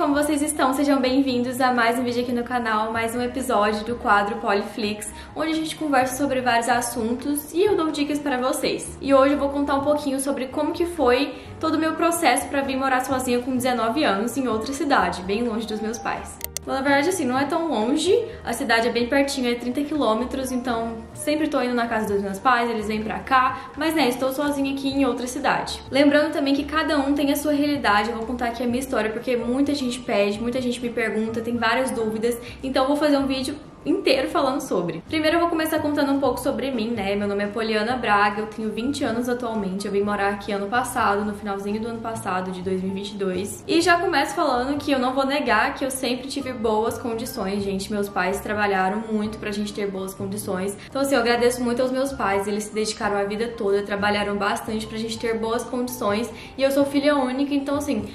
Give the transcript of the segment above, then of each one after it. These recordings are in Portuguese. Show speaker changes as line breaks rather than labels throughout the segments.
como vocês estão? Sejam bem-vindos a mais um vídeo aqui no canal, mais um episódio do quadro Poliflix, onde a gente conversa sobre vários assuntos e eu dou dicas para vocês. E hoje eu vou contar um pouquinho sobre como que foi todo o meu processo para vir morar sozinha com 19 anos em outra cidade, bem longe dos meus pais. Na verdade, assim, não é tão longe, a cidade é bem pertinho, é 30 quilômetros, então sempre tô indo na casa dos meus pais, eles vêm pra cá, mas né, estou sozinha aqui em outra cidade. Lembrando também que cada um tem a sua realidade, eu vou contar aqui a minha história, porque muita gente pede, muita gente me pergunta, tem várias dúvidas, então eu vou fazer um vídeo inteiro falando sobre. Primeiro eu vou começar contando um pouco sobre mim, né? Meu nome é Poliana Braga, eu tenho 20 anos atualmente, eu vim morar aqui ano passado, no finalzinho do ano passado, de 2022. E já começo falando que eu não vou negar que eu sempre tive boas condições, gente. Meus pais trabalharam muito pra gente ter boas condições. Então assim, eu agradeço muito aos meus pais, eles se dedicaram a vida toda, trabalharam bastante pra gente ter boas condições. E eu sou filha única, então assim,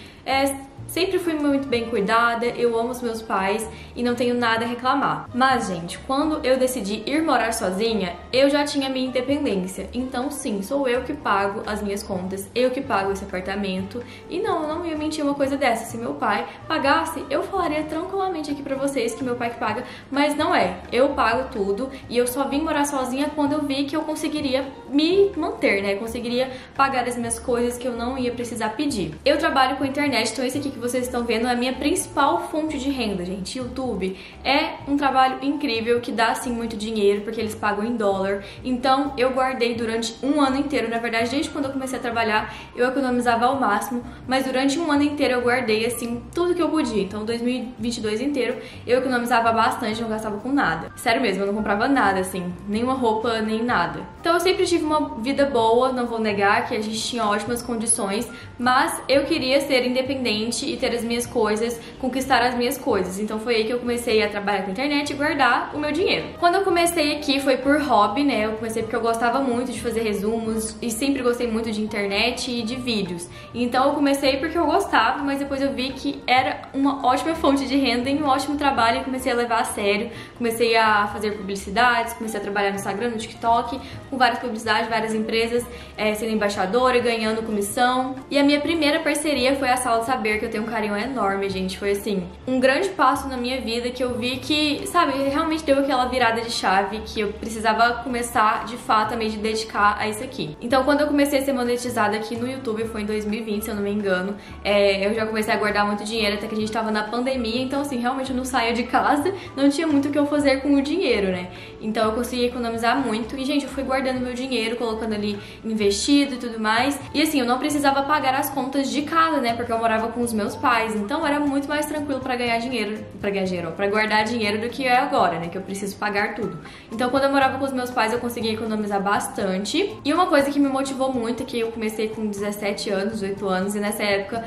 sempre fui muito bem cuidada, eu amo os meus pais e não tenho nada a reclamar. Mas, gente, quando eu decidi ir morar sozinha, eu já tinha minha independência. Então, sim, sou eu que pago as minhas contas, eu que pago esse apartamento. E não, eu não ia mentir uma coisa dessa. Se meu pai pagasse, eu falaria tranquilamente aqui pra vocês que meu pai que paga, mas não é. Eu pago tudo e eu só vim morar sozinha quando eu vi que eu conseguiria me manter, né? Conseguiria pagar as minhas coisas que eu não ia precisar pedir. Eu trabalho com internet, então esse aqui que vocês estão vendo é a minha principal fonte de renda, gente. YouTube é um trabalho incrível que dá sim muito dinheiro porque eles pagam em dólar. Então eu guardei durante um ano inteiro, na verdade desde quando eu comecei a trabalhar eu economizava ao máximo, mas durante um ano inteiro eu guardei assim tudo que eu podia. Então 2022 inteiro eu economizava bastante, não gastava com nada. Sério mesmo, eu não comprava nada assim, nenhuma roupa, nem nada. Então eu sempre tive uma vida boa, não vou negar que a gente tinha ótimas condições, mas eu queria ser independente e ter as minhas coisas, conquistar as minhas coisas. Então foi aí que eu comecei a trabalhar com internet e guardar o meu dinheiro. Quando eu comecei aqui foi por hobby, né? Eu comecei porque eu gostava muito de fazer resumos e sempre gostei muito de internet e de vídeos. Então eu comecei porque eu gostava, mas depois eu vi que era uma ótima fonte de renda e um ótimo trabalho e comecei a levar a sério. Comecei a fazer publicidades, comecei a trabalhar no Instagram, no TikTok, com várias publicidades, várias empresas, sendo embaixadora, ganhando comissão. E a minha primeira parceria foi a Sala de Saber, que eu tenho um carinho enorme, gente. Foi assim, um grande passo na minha vida que eu vi que, sabe, realmente deu aquela virada de chave que eu precisava começar de fato a me dedicar a isso aqui. Então quando eu comecei a ser monetizada aqui no YouTube, foi em 2020, se eu não me engano, eu já comecei a guardar muito dinheiro até que a gente tava na pandemia, então assim, realmente eu não saía de casa, não tinha muito o que eu fazer com o dinheiro, né? Então eu consegui economizar muito e, gente, eu fui guardando meu dinheiro, colocando ali investido e tudo mais. E assim, eu não precisava pagar as contas de casa, né? Porque eu morava com os meus pais, então era muito mais tranquilo pra guardar dinheiro do que é agora, né, que eu preciso pagar tudo. Então quando eu morava com os meus pais eu conseguia economizar bastante. E uma coisa que me motivou muito é que eu comecei com 17 anos, 18 anos, e nessa época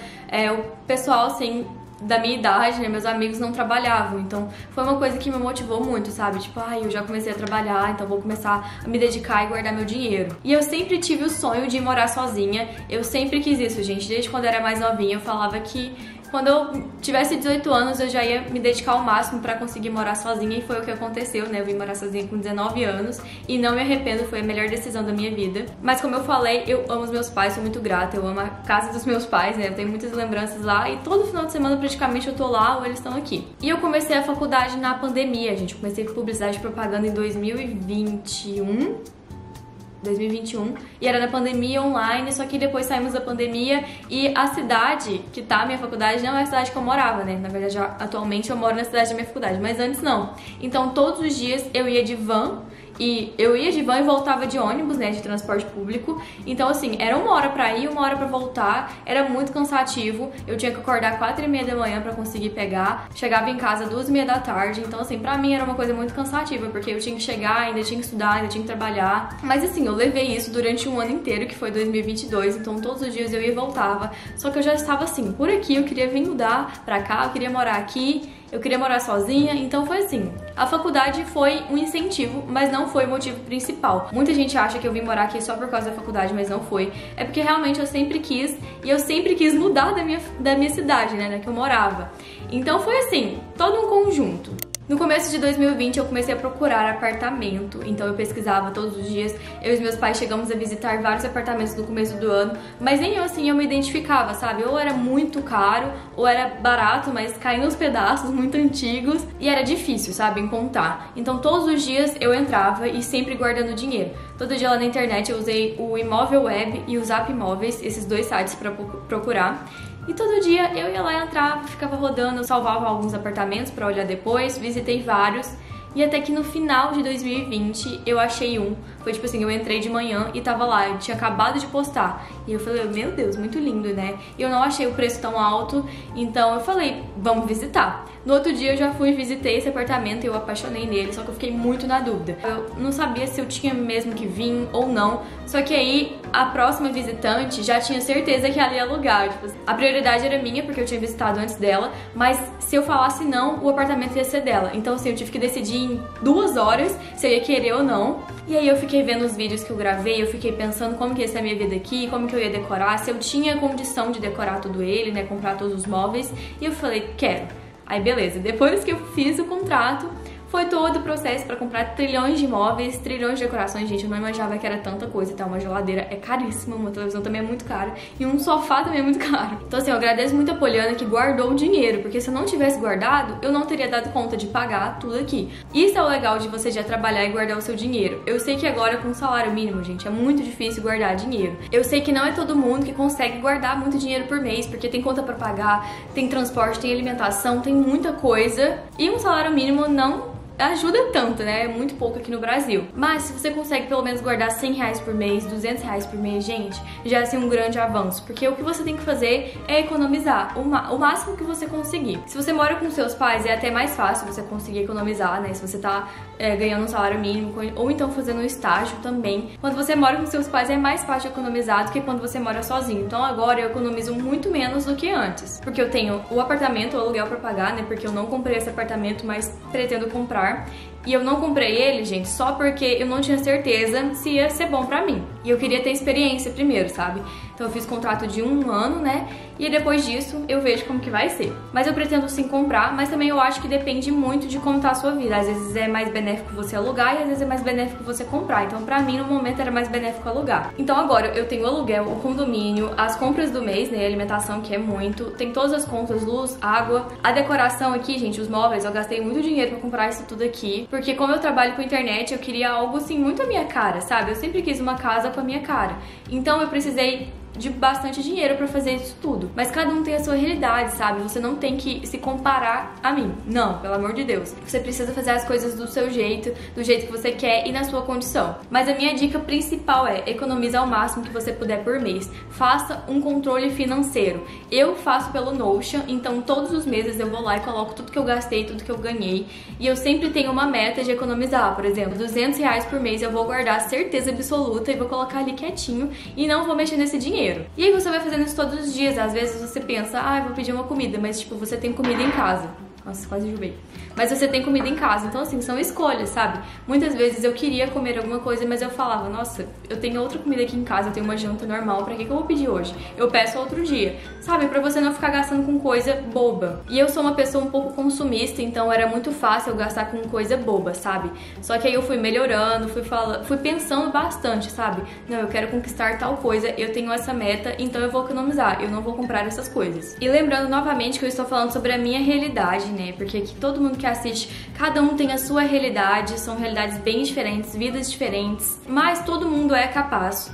o pessoal, assim, da minha idade, né, meus amigos não trabalhavam, então foi uma coisa que me motivou muito, sabe? Tipo, eu já comecei a trabalhar, então vou começar a me dedicar e guardar meu dinheiro. E eu sempre tive o sonho de morar sozinha, eu sempre quis isso, gente, desde quando eu era mais novinha eu falava que quando eu tivesse 18 anos eu já ia me dedicar ao máximo pra conseguir morar sozinha e foi o que aconteceu, né? Eu vim morar sozinha com 19 anos e não me arrependo, foi a melhor decisão da minha vida. Mas como eu falei, eu amo os meus pais, sou muito grata, eu amo a casa dos meus pais, né? Eu tenho muitas lembranças lá e todo final de semana praticamente eu tô lá ou eles estão aqui. E eu comecei a faculdade na pandemia, gente. Eu comecei com publicidade e propaganda em 2021 e era na pandemia online, só que depois saímos da pandemia e a cidade que tá a minha faculdade não é a cidade que eu morava, né? Na verdade, atualmente eu moro na cidade da minha faculdade, mas antes não. Então todos os dias eu ia de van e voltava de ônibus, né, de transporte público. Então assim, era 1 hora pra ir, 1 hora pra voltar, era muito cansativo. Eu tinha que acordar 4h30 da manhã pra conseguir pegar, chegava em casa 2h30 da tarde. Então assim, pra mim era uma coisa muito cansativa, porque eu tinha que chegar, ainda tinha que estudar, ainda tinha que trabalhar. Mas assim, eu levei isso durante um ano inteiro, que foi 2022, então todos os dias eu ia e voltava. Só que eu já estava assim, por aqui, eu queria vir mudar pra cá, eu queria morar aqui, eu queria morar sozinha, então foi assim. A faculdade foi um incentivo, mas não foi o motivo principal. Muita gente acha que eu vim morar aqui só por causa da faculdade, mas não foi. É porque realmente eu sempre quis, e eu sempre quis mudar da minha cidade, né, que eu morava. Então foi assim, todo um conjunto. No começo de 2020 eu comecei a procurar apartamento, então eu pesquisava todos os dias. Eu e os meus pais chegamos a visitar vários apartamentos no começo do ano, mas nem eu assim eu me identificava, sabe? Ou era muito caro, ou era barato, mas caindo aos pedaços, muito antigos, e era difícil, sabe, encontrar. Então todos os dias eu entrava e sempre guardando dinheiro. Todo dia lá na internet eu usei o Imóvel Web e o Zap Imóveis, esses dois sites para procurar. E todo dia eu ia lá, entrava, ficava rodando, salvava alguns apartamentos pra olhar depois, visitei vários. E até que no final de 2020 eu achei um. Foi tipo assim, eu entrei de manhã e tava lá, eu tinha acabado de postar. E eu falei, meu Deus, muito lindo, né? E eu não achei o preço tão alto, então eu falei, vamos visitar. No outro dia eu já fui e visitei esse apartamento e eu apaixonei nele, só que eu fiquei muito na dúvida. Eu não sabia se eu tinha mesmo que vir ou não, só que aí a próxima visitante já tinha certeza que ela ia alugar. Tipo, a prioridade era minha, porque eu tinha visitado antes dela, mas se eu falasse não, o apartamento ia ser dela. Então assim, eu tive que decidir em 2 horas se eu ia querer ou não. E aí eu fiquei vendo os vídeos que eu gravei, eu fiquei pensando como que ia ser a minha vida aqui, como que eu ia decorar, se eu tinha condição de decorar tudo ele, né, comprar todos os móveis. E eu falei, quero. Aí beleza, depois que eu fiz o contrato, foi todo o processo pra comprar trilhões de móveis, trilhões de decorações. Gente, eu não imaginava que era tanta coisa, tá? Uma geladeira é caríssima, uma televisão também é muito cara e um sofá também é muito caro. Então assim, eu agradeço muito a Poliana que guardou o dinheiro, porque se eu não tivesse guardado, eu não teria dado conta de pagar tudo aqui. Isso é o legal de você já trabalhar e guardar o seu dinheiro. Eu sei que agora com salário mínimo, gente, é muito difícil guardar dinheiro. Eu sei que não é todo mundo que consegue guardar muito dinheiro por mês, porque tem conta pra pagar, tem transporte, tem alimentação, tem muita coisa. E um salário mínimo não ajuda tanto, né? É muito pouco aqui no Brasil. Mas se você consegue pelo menos guardar 100 reais por mês, 200 reais por mês, gente, já é assim um grande avanço. Porque o que você tem que fazer é economizar o máximo que você conseguir. Se você mora com seus pais, é até mais fácil você conseguir economizar, né? Se você tá ganhando um salário mínimo, ou então fazendo um estágio também. Quando você mora com seus pais, é mais fácil de economizar do que quando você mora sozinho. Então agora eu economizo muito menos do que antes. Porque eu tenho o apartamento, o aluguel pra pagar, né? Porque eu não comprei esse apartamento, mas pretendo comprar. E eu não comprei ele, gente, só porque eu não tinha certeza se ia ser bom pra mim. E eu queria ter experiência primeiro, sabe? Então eu fiz contrato de 1 ano, né? E depois disso eu vejo como que vai ser. Mas eu pretendo sim comprar, mas também eu acho que depende muito de como tá a sua vida. Às vezes é mais benéfico você alugar e às vezes é mais benéfico você comprar. Então pra mim no momento era mais benéfico alugar. Então agora eu tenho o aluguel, o condomínio, as compras do mês, né? A alimentação, que é muito. Tem todas as contas, luz, água. A decoração aqui, gente, os móveis, eu gastei muito dinheiro pra comprar isso tudo aqui. Porque como eu trabalho com internet, eu queria algo assim muito a minha cara, sabe? Eu sempre quis uma casa com a minha cara. Então eu precisei de bastante dinheiro pra fazer isso tudo. Mas cada um tem a sua realidade, sabe? Você não tem que se comparar a mim. Não, pelo amor de Deus. Você precisa fazer as coisas do seu jeito, do jeito que você quer e na sua condição. Mas a minha dica principal é economizar o máximo que você puder por mês. Faça um controle financeiro. Eu faço pelo Notion, então todos os meses eu vou lá e coloco tudo que eu gastei, tudo que eu ganhei. E eu sempre tenho uma meta de economizar. Por exemplo, 200 reais por mês eu vou guardar certeza absoluta e vou colocar ali quietinho e não vou mexer nesse dinheiro. E aí você vai fazendo isso todos os dias. Às vezes você pensa, eu vou pedir uma comida, mas tipo, você tem comida em casa. Nossa, quase enjoei. Mas você tem comida em casa, então assim, são escolhas, sabe? Muitas vezes eu queria comer alguma coisa, mas eu falava, nossa, eu tenho outra comida aqui em casa, eu tenho uma janta normal, pra que eu vou pedir hoje? Eu peço outro dia, sabe? Pra você não ficar gastando com coisa boba. E eu sou uma pessoa um pouco consumista, então era muito fácil eu gastar com coisa boba, sabe? Só que aí eu fui melhorando, fui pensando bastante, sabe? Não, eu quero conquistar tal coisa, eu tenho essa meta, então eu vou economizar, eu não vou comprar essas coisas. E lembrando novamente que eu estou falando sobre a minha realidade, né? Porque aqui todo mundo que assiste, cada um tem a sua realidade, são realidades bem diferentes, vidas diferentes, mas todo mundo é capaz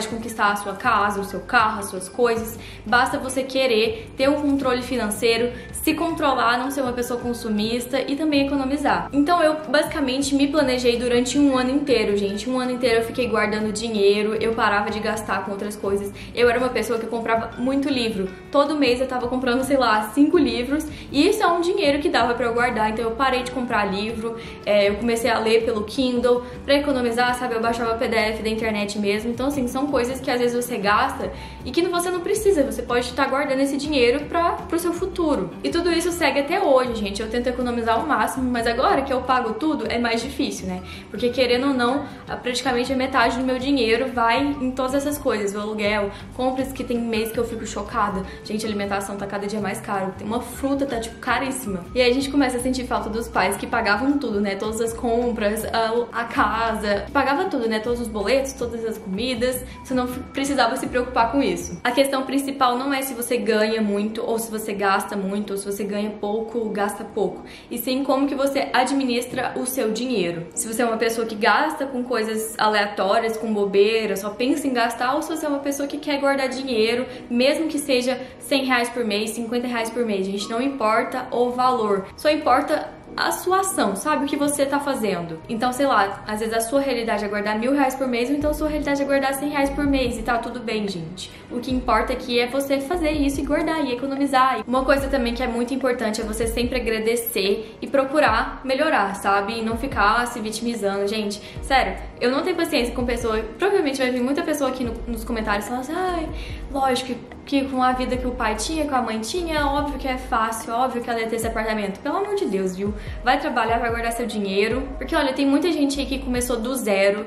de conquistar a sua casa, o seu carro, as suas coisas, basta você querer ter um controle financeiro, se controlar, não ser uma pessoa consumista e também economizar. Então eu basicamente me planejei durante 1 ano inteiro, gente. 1 ano inteiro eu fiquei guardando dinheiro, eu parava de gastar com outras coisas. Eu era uma pessoa que comprava muito livro. Todo mês eu tava comprando, sei lá, 5 livros, e isso é um dinheiro que dava pra eu guardar. Então eu parei de comprar livro, eu comecei a ler pelo Kindle pra economizar, sabe? Eu baixava PDF da internet mesmo. Então assim, são coisas que às vezes você gasta e que você não precisa, você pode estar guardando esse dinheiro pro seu futuro. E tudo isso segue até hoje, gente. Eu tento economizar ao máximo, mas agora que eu pago tudo é mais difícil, né? Porque querendo ou não, praticamente a metade do meu dinheiro vai em todas essas coisas, o aluguel, compras que tem mês que eu fico chocada. Gente, a alimentação tá cada dia mais caro. Tem uma fruta tá tipo caríssima. caríssima. E aí a gente começa a sentir falta dos pais que pagavam tudo, né? Todas as compras, a casa, pagava tudo, né? Todos os boletos, todas as comidas, você não precisava se preocupar com isso. A questão principal não é se você ganha muito, ou se você gasta muito, ou se você ganha pouco, ou gasta pouco, e sim como que você administra o seu dinheiro. Se você é uma pessoa que gasta com coisas aleatórias, com bobeira, só pensa em gastar, ou se você é uma pessoa que quer guardar dinheiro, mesmo que seja R$100 por mês, R$50 por mês, gente, não importa o valor, só importa a sua ação, sabe? O que você tá fazendo. Então, sei lá, às vezes a sua realidade é guardar R$1.000 por mês, ou então a sua realidade é guardar R$100 por mês, e tá tudo bem, gente. O que importa aqui é você fazer isso e guardar e economizar. Uma coisa também que é muito importante é você sempre agradecer e procurar melhorar, sabe? E não ficar se vitimizando. Gente, sério, eu não tenho paciência com pessoa, provavelmente vai vir muita pessoa aqui nos comentários falando assim, ai, lógico que com a vida que o pai tinha, que a mãe tinha, óbvio que é fácil, óbvio que ela ia ter esse apartamento. Pelo amor de Deus, viu? Vai trabalhar, vai guardar seu dinheiro. Porque, olha, tem muita gente aí que começou do zero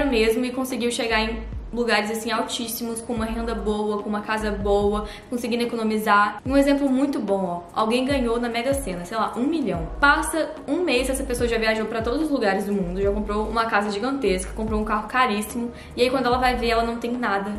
mesmo, e conseguiu chegar em lugares assim altíssimos, com uma renda boa, com uma casa boa, conseguindo economizar. Um exemplo muito bom, ó, alguém ganhou na Mega Sena, sei lá, 1 milhão. Passa um mês, essa pessoa já viajou pra todos os lugares do mundo, já comprou uma casa gigantesca, comprou um carro caríssimo, e aí quando ela vai ver, ela não tem nada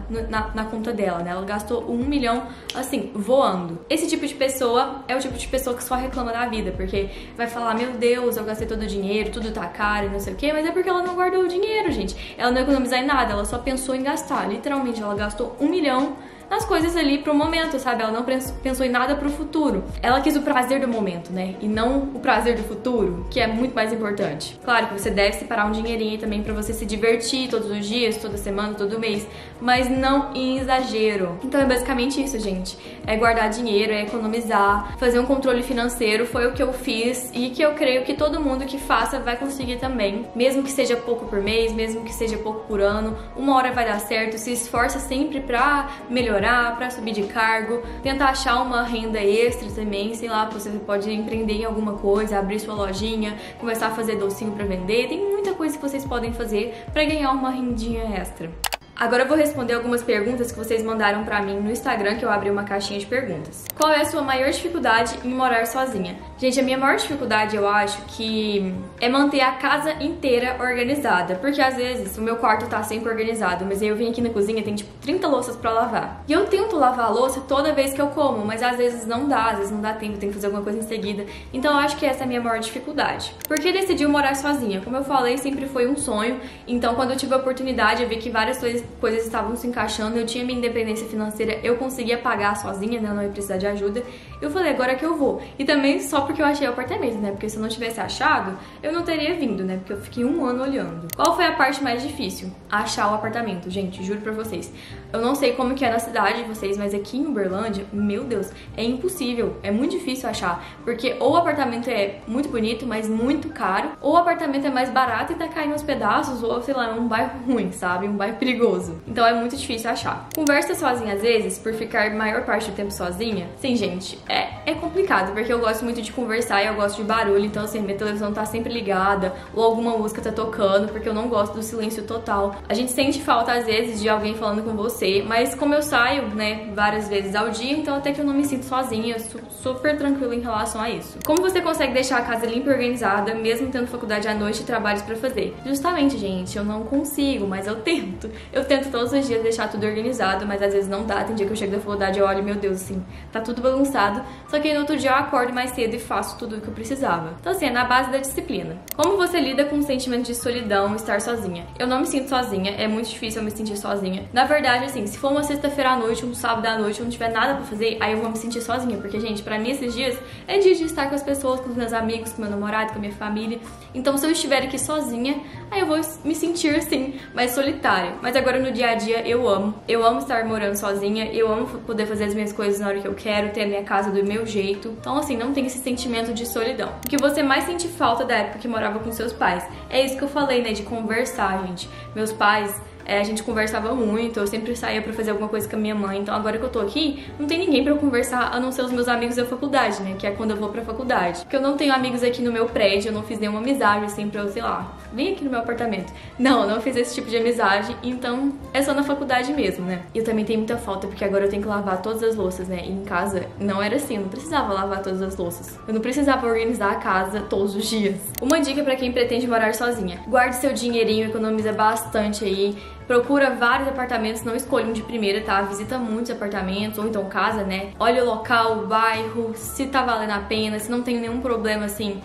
na conta dela, né? Ela gastou 1 milhão, assim, voando. Esse tipo de pessoa é o tipo de pessoa que só reclama da vida, porque vai falar, meu Deus, eu gastei todo o dinheiro, tudo tá caro e não sei o quê, mas é porque ela não guardou o dinheiro, gente. Ela não economizou em nada, ela só pensou em gastar. Literalmente, ela gastou 1 milhão nas coisas ali pro momento, sabe? Ela não pensou em nada pro futuro. Ela quis o prazer do momento, né? E não o prazer do futuro, que é muito mais importante. Claro que você deve separar um dinheirinho também pra você se divertir todos os dias, toda semana, todo mês, mas não em exagero. Então é basicamente isso, gente. É guardar dinheiro, é economizar, fazer um controle financeiro. Foi o que eu fiz e que eu creio que todo mundo que faça vai conseguir também. Mesmo que seja pouco por mês, mesmo que seja pouco por ano, uma hora vai dar certo. Se esforça sempre pra melhorar, pra subir de cargo, tentar achar uma renda extra também, sei lá, você pode empreender em alguma coisa, abrir sua lojinha, começar a fazer docinho pra vender, tem muita coisa que vocês podem fazer pra ganhar uma rendinha extra. Agora eu vou responder algumas perguntas que vocês mandaram pra mim no Instagram, que eu abri uma caixinha de perguntas. Qual é a sua maior dificuldade em morar sozinha? Gente, a minha maior dificuldade, eu acho que é manter a casa inteira organizada. Porque às vezes o meu quarto tá sempre organizado, mas aí eu vim aqui na cozinha e tem tipo 30 louças pra lavar. E eu tento lavar a louça toda vez que eu como, mas às vezes não dá, às vezes não dá tempo, tenho que fazer alguma coisa em seguida. Então eu acho que essa é a minha maior dificuldade. Por que decidi morar sozinha? Como eu falei, sempre foi um sonho. Então quando eu tive a oportunidade, eu vi que várias coisas estavam se encaixando, eu tinha minha independência financeira, eu conseguia pagar sozinha, né, eu não ia precisar de ajuda. Eu falei, agora que eu vou. E também só porque eu achei o apartamento, né, porque se eu não tivesse achado, eu não teria vindo, né, porque eu fiquei 1 ano olhando. Qual foi a parte mais difícil? Achar o apartamento, gente, juro pra vocês. Eu não sei como que é na cidade de vocês, mas aqui em Uberlândia, meu Deus, é impossível, é muito difícil achar, porque ou o apartamento é muito bonito, mas muito caro, ou o apartamento é mais barato e tá caindo aos pedaços, ou sei lá, é um bairro ruim, sabe, um bairro perigoso. Então é muito difícil achar. Conversa sozinha às vezes, por ficar maior parte do tempo sozinha. Sim, gente, é complicado, porque eu gosto muito de conversar e eu gosto de barulho, então assim, minha televisão tá sempre ligada, ou alguma música tá tocando, porque eu não gosto do silêncio total. A gente sente falta às vezes de alguém falando com você, mas como eu saio, né, várias vezes ao dia, então até que eu não me sinto sozinha, eu sou super tranquila em relação a isso. Como você consegue deixar a casa limpa e organizada, mesmo tendo faculdade à noite e trabalhos pra fazer? Justamente, gente, eu não consigo, mas eu tento. Eu tento todos os dias deixar tudo organizado, mas às vezes não dá. Tem dia que eu chego da faculdade e olho, meu Deus, assim, tá tudo bagunçado. Só que no outro dia eu acordo mais cedo e faço tudo o que eu precisava. Então assim, é na base da disciplina. Como você lida com o sentimento de solidão, estar sozinha? Eu não me sinto sozinha, é muito difícil eu me sentir sozinha. Na verdade, assim, se for uma sexta-feira à noite, um sábado à noite, eu não tiver nada pra fazer, aí eu vou me sentir sozinha. Porque, gente, pra mim esses dias é dia de estar com as pessoas, com os meus amigos, com meu namorado, com a minha família. Então se eu estiver aqui sozinha, aí eu vou me sentir, assim, mais solitária. Mas agora no dia a dia eu amo. Eu amo estar morando sozinha, eu amo poder fazer as minhas coisas na hora que eu quero, ter a minha casa do meu jeito. Então, assim, não tem esse sentimento de solidão. O que você mais sente falta da época que morava com seus pais? É isso que eu falei, né, de conversar, gente. Meus pais a gente conversava muito, eu sempre saía pra fazer alguma coisa com a minha mãe. Então agora que eu tô aqui, não tem ninguém pra eu conversar, a não ser os meus amigos da faculdade, né? Que é quando eu vou pra faculdade. Porque eu não tenho amigos aqui no meu prédio, eu não fiz nenhuma amizade, assim, pra eu, sei lá, vem aqui no meu apartamento. Não fiz esse tipo de amizade, então é só na faculdade mesmo, né? E eu também tenho muita falta, porque agora eu tenho que lavar todas as louças, né? E em casa não era assim, eu não precisava lavar todas as louças. Eu não precisava organizar a casa todos os dias. Uma dica pra quem pretende morar sozinha: guarde seu dinheirinho, economiza bastante aí. Procura vários apartamentos, não escolha um de primeira, tá? Visita muitos apartamentos, ou então casa, né? Olha o local, o bairro, se tá valendo a pena, se não tem nenhum problema, assim,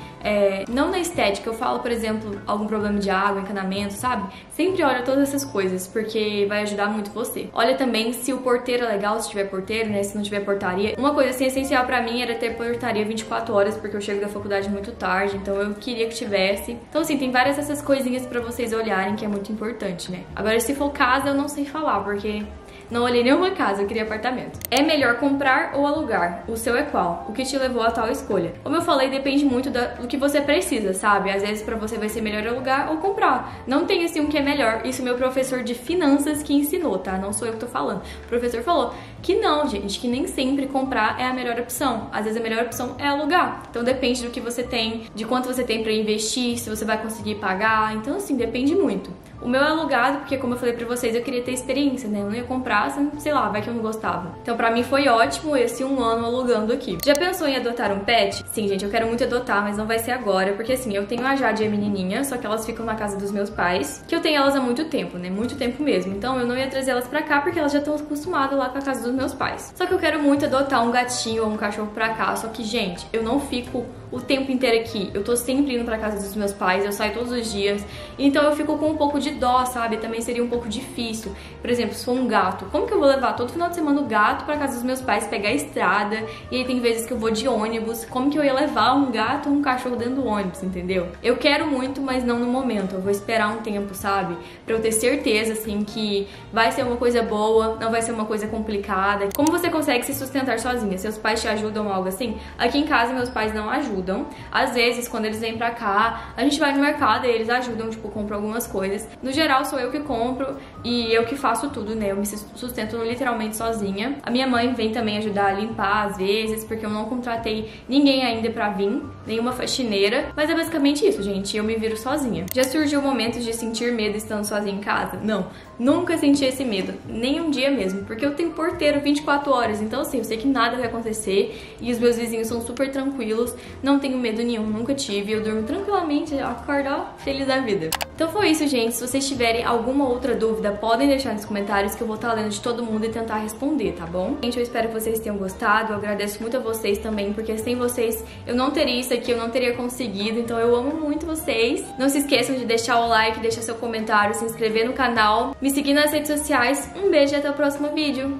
não na estética. Eu falo, por exemplo, algum problema de água, encanamento, sabe? Sempre olha todas essas coisas, porque vai ajudar muito você. Olha também se o porteiro é legal, se tiver porteiro, né? Se não tiver portaria. Uma coisa, assim, essencial pra mim era ter portaria 24 horas, porque eu chego da faculdade muito tarde, então eu queria que tivesse. Então, assim, tem várias dessas coisinhas pra vocês olharem, que é muito importante, né? Agora, se for casa, eu não sei falar, porque não olhei nenhuma casa, eu queria apartamento. É melhor comprar ou alugar? O seu é qual? O que te levou a tal escolha? Como eu falei, depende muito do que você precisa, sabe? Às vezes pra você vai ser melhor alugar ou comprar. Não tem assim um que é melhor. Isso meu professor de finanças que ensinou, tá? Não sou eu que tô falando. O professor falou que não, gente, que nem sempre comprar é a melhor opção. Às vezes a melhor opção é alugar. Então depende do que você tem, de quanto você tem pra investir, se você vai conseguir pagar. Então assim, depende muito. O meu é alugado, porque como eu falei pra vocês, eu queria ter experiência, né? Eu não ia comprar, sei lá, vai que eu não gostava. Então pra mim foi ótimo esse 1 ano alugando aqui. Já pensou em adotar um pet? Sim, gente, eu quero muito adotar, mas não vai ser agora, porque assim, eu tenho a Jade e a menininha, só que elas ficam na casa dos meus pais, que eu tenho elas há muito tempo, né? Muito tempo mesmo. Então eu não ia trazer elas pra cá, porque elas já estão acostumadas lá com a casa dos meus pais. Só que eu quero muito adotar um gatinho ou um cachorro pra cá, só que, gente, eu não fico o tempo inteiro aqui. Eu tô sempre indo pra casa dos meus pais, eu saio todos os dias, então eu fico com um pouco de dó, sabe? Também seria um pouco difícil. Por exemplo, se for um gato, como que eu vou levar todo final de semana o gato pra casa dos meus pais, pegar a estrada, e aí tem vezes que eu vou de ônibus, como que eu ia levar um gato ou um cachorro dentro do ônibus, entendeu? Eu quero muito, mas não no momento, eu vou esperar um tempo, sabe? Pra eu ter certeza, assim, que vai ser uma coisa boa, não vai ser uma coisa complicada. Como você consegue se sustentar sozinha? Seus pais te ajudam ou algo assim? Aqui em casa, meus pais não ajudam. Às vezes, quando eles vêm pra cá, a gente vai no mercado e eles ajudam, tipo, compram algumas coisas. No geral, sou eu que compro e eu que faço tudo, né? Eu me sustento literalmente sozinha. A minha mãe vem também ajudar a limpar às vezes, porque eu não contratei ninguém ainda pra vir, nenhuma faxineira. Mas é basicamente isso, gente. Eu me viro sozinha. Já surgiu momentos de sentir medo estando sozinha em casa? Não, nunca senti esse medo. Nem um dia mesmo, porque eu tenho porteiro 24 horas. Então, assim, eu sei que nada vai acontecer e os meus vizinhos são super tranquilos. Não tenho medo nenhum, nunca tive. Eu durmo tranquilamente, acordo, ó, feliz da vida. Então foi isso, gente. Se vocês tiverem alguma outra dúvida, podem deixar nos comentários que eu vou estar lendo de todo mundo e tentar responder, tá bom? Gente, eu espero que vocês tenham gostado. Eu agradeço muito a vocês também, porque sem vocês eu não teria isso aqui, eu não teria conseguido. Então eu amo muito vocês. Não se esqueçam de deixar o like, deixar seu comentário, se inscrever no canal, me seguir nas redes sociais. Um beijo e até o próximo vídeo.